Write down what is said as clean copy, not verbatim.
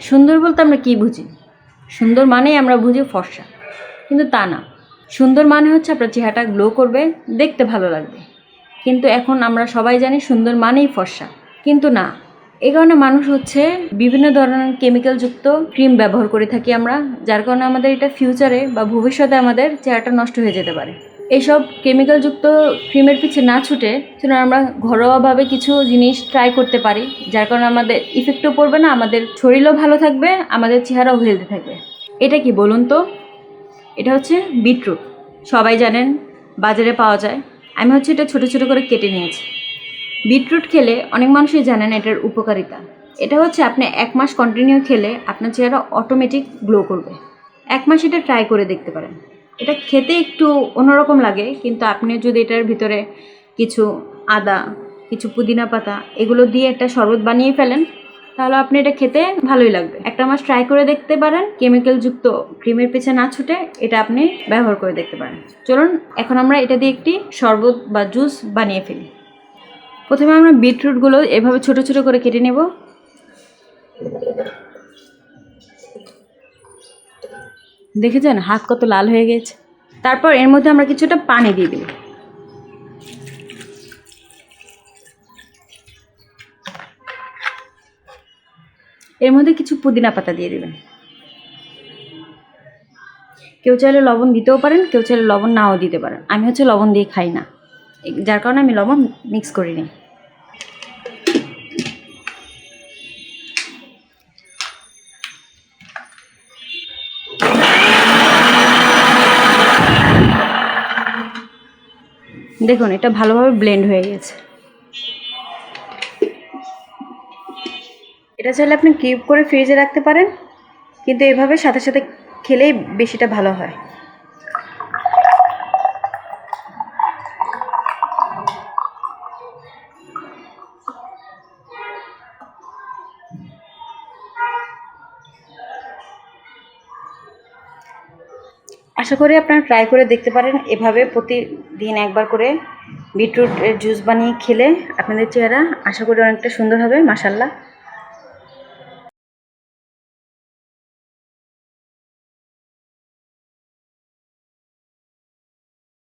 সুন্দর বলতে আমরা কী বুঝি? সুন্দর মানেই আমরা বুঝি ফর্সা, কিন্তু তা না। সুন্দর মানে হচ্ছে আপনার চেহারাটা গ্লো করবে, দেখতে ভালো লাগবে। কিন্তু এখন আমরা সবাই জানি সুন্দর মানেই ফর্সা, কিন্তু না। এই কারণে মানুষ বিভিন্ন ধরনের কেমিক্যালযুক্ত ক্রিম ব্যবহার করে থাকি আমরা, যার কারণে আমাদের এটা ফিউচারে বা ভবিষ্যতে আমাদের চেহারাটা নষ্ট হয়ে যেতে পারে। এইসব কেমিক্যালযুক্ত ক্রিমের পিছে না ছুটে আমরা ঘরোয়াভাবে কিছু জিনিস ট্রাই করতে পারি, যার কারণে আমাদের ইফেক্টও পড়বে না, আমাদের শরীরও ভালো থাকবে, আমাদের চেহারাও হেলদি থাকবে। এটা কি বলুন তো? এটা হচ্ছে বিটরুট। সবাই জানেন, বাজারে পাওয়া যায়। আমি এটা ছোটো ছোটো করে কেটে নিয়েছি। বিটরুট খেলে অনেক মানুষই জানেন এটার উপকারিতা। এটা আপনি 1 মাস কন্টিনিউ খেলে আপনার চেহারা অটোমেটিক গ্লো করবে। 1 মাস এটা ট্রাই করে দেখতে পারেন। এটা খেতে একটু অন্যরকম লাগে, কিন্তু আপনি যদি এটার ভিতরে কিছু আদা, কিছু পুদিনা পাতা এগুলো দিয়ে একটা শরবত বানিয়ে ফেলেন, তাহলে আপনি এটা খেতে ভালোই লাগবে। 1 মাস ট্রাই করে দেখতে পারেন। কেমিক্যালযুক্ত ক্রিমের পিছনে না ছুটে এটা আপনি ব্যবহার করে দেখতে পারেন। চলুন এখন আমরা এটা দিয়ে একটি শরবত বা জুস বানিয়ে ফেলি। প্রথমে আমরা বিটরুটগুলো এভাবে ছোট ছোট করে কেটে নেব। দেখেছেন হাত কত লাল হয়ে গেছে। তারপর এর মধ্যে আমরা কিছুটা পানি দিয়ে দেব। এর মধ্যে কিছু পুদিনা পাতা দিয়ে দেবেন। কেউ চাইলে লবণ দিতেও পারেন, কেউ চাইলে লবণ নাও দিতে পারেন। আমি লবণ দিয়ে খাই না, যার কারণে আমি লবণ মিক্স করি নি। দেখুন এটা ভালোভাবে ব্লেন্ড হয়ে গেছে। এটা চাইলে আপনি কিউব করে ফ্রিজে রাখতে পারেন, কিন্তু এভাবে সাথে সাথে খেলেই বেশিটা ভালো হয়। আশা করি আপনারা ট্রাই করে দেখতে পারেন। এভাবে প্রতিদিন একবার করে বিটরুটের জুস বানিয়ে খেলে আপনাদের চেহারা আশা করি অনেকটা সুন্দর হবে, মাশাআল্লাহ।